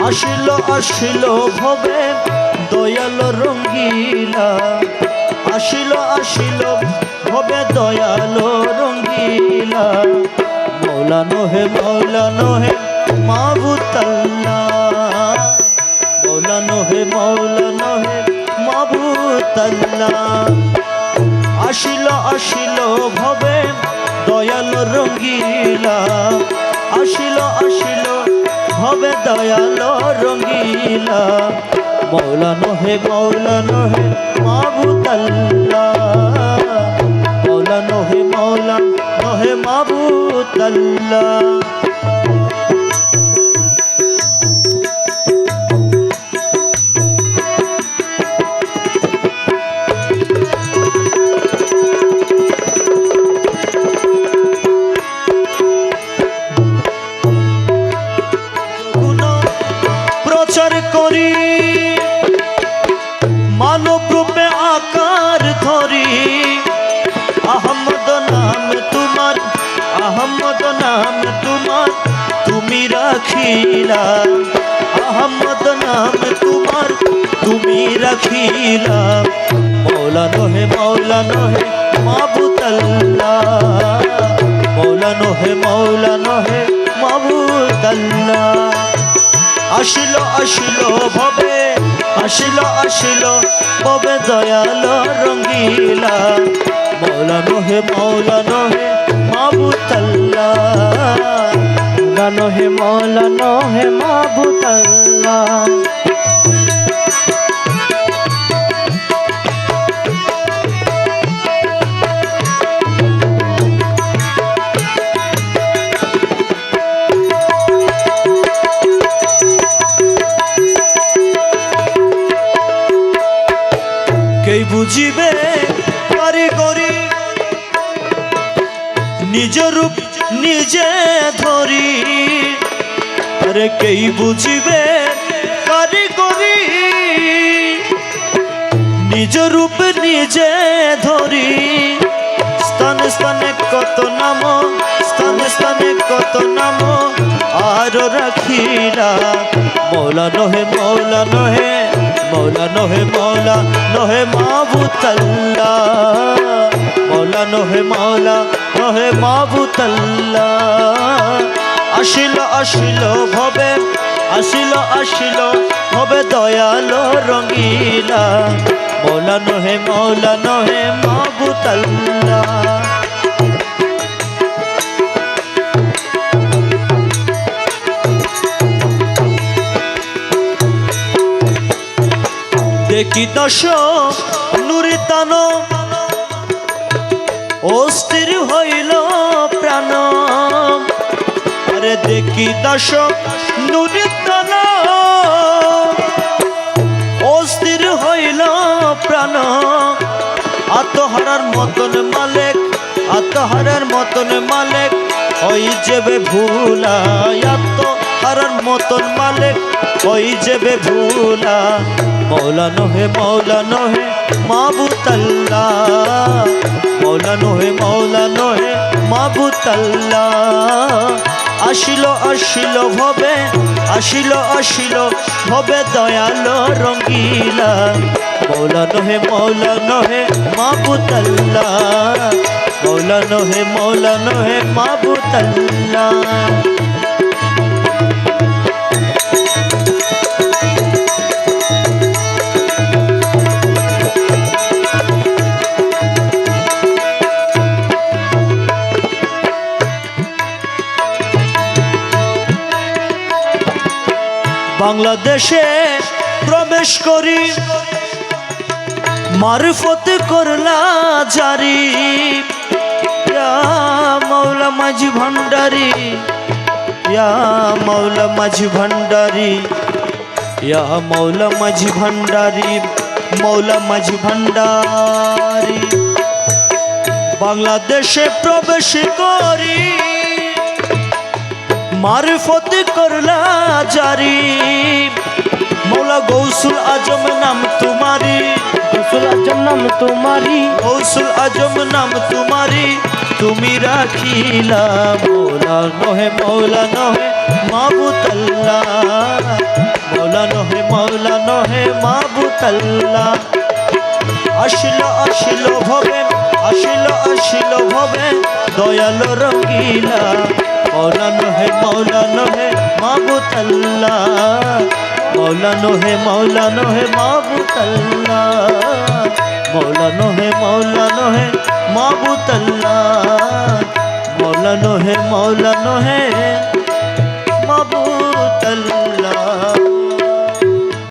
আসিল আসিল ভবে দয়াল রঙ্গিলা, আসিল আসিল ভবে দয়াল রঙ্গিলা। মৌলা নহে মাবুদ আল্লাহ, মৌলা নহে মাবুদ আল্লাহ। আসিল আসিল ভবে দয়াল রঙ্গিলা, আসিল আসিল ভবে দয়াল রঙ্গিলা। মৌলা নহে মাবুদ আল্লাহ, মৌলা নহে মাবুদ আল্লাহ। প্রচার করি মানব রূপে আকার ধরি, আহমদ নাম তোমার, আহমদ নাম তোমার তুমি রাখিলা, আহমদ নাম তোমার তুমি রাখিলা। মৌলা নহে মাবুদ আল্লাহ, মৌলা নহে মাবুদ আল্লাহ। আসিল আসিল ভবে, আসিল আসিল ভবে দয়াল রঙ্গিলা। মৌলা নহে মাবুদ আল্লাহ, মৌলা নহে মাবুদ আল্লাহ। কেই বুঝিবে কারিগরি নিজ রূপ নিজে ধরি, আরে কেই বুঝিবে কারিগরি নিজ রূপ নিজে ধরি। স্থানে স্থানে কত নাম, স্থানে স্থানে কত নাম আর রাখিলা। মৌলা নহে মাবুদ আল্লাহ, মৌলা নহে মাবুদ আল্লাহ। আসিল আসিল ভবে, আসিল আসিল ভবে দয়াল রঙ্গিলা। মৌলা নহে মাবুদ আল্লাহ। দেখি দশ নুরিতান অস্থির হইল প্রাণ, আরে দেখি দশ নুরিতান অস্থির হইল প্রাণ। আত্মহারার মতন মালিক, আত্মহারার মতন মালিক ওই যাবে ভুলা, আত্মহারার মতন মালিক ওই যাবে ভুলা। মৌলা নহে মাবুদ আল্লাহ, মৌলা নহে মাবুদ আল্লাহ। আসিল আসিল ভবে, আসিল আসিল ভবে দয়াল রঙ্গিলা। মৌলা নহে মাবুদ আল্লাহ, মৌলা নহে মাবুদ আল্লাহ। বাংলাদেশে প্রবেশ করি মারফত করলা জারি। ইয়া মৌলা মাঝি ভান্ডারি, ইয়া মৌলা মাঝি ভান্ডারি, ইয়া মৌলা মাঝি ভান্ডারি, মৌলা মাঝি ভান্ডারি। বাংলাদেশে প্রবেশ করি মারফত করলা জারি। मौला गौसुल आजम नाम तुम्हारी, गौसुल आजम नाम तुम्हारी, गौसुल आजम नाम तुम्हारी, तुम्ही राखीला। मौला नोहे মাবুদ আল্লাহ মৌলা নহে মাবুদ আল্লাহ আসিল আসিল ভবে আসিল আসিল ভবে দয়াল রঙ্গিলা মৌলা নহে মাবুদ আল্লাহ মৌলা নহে মাবুদ আল্লাহ মৌলা নহে মাবুদ আল্লাহ মৌলা নহে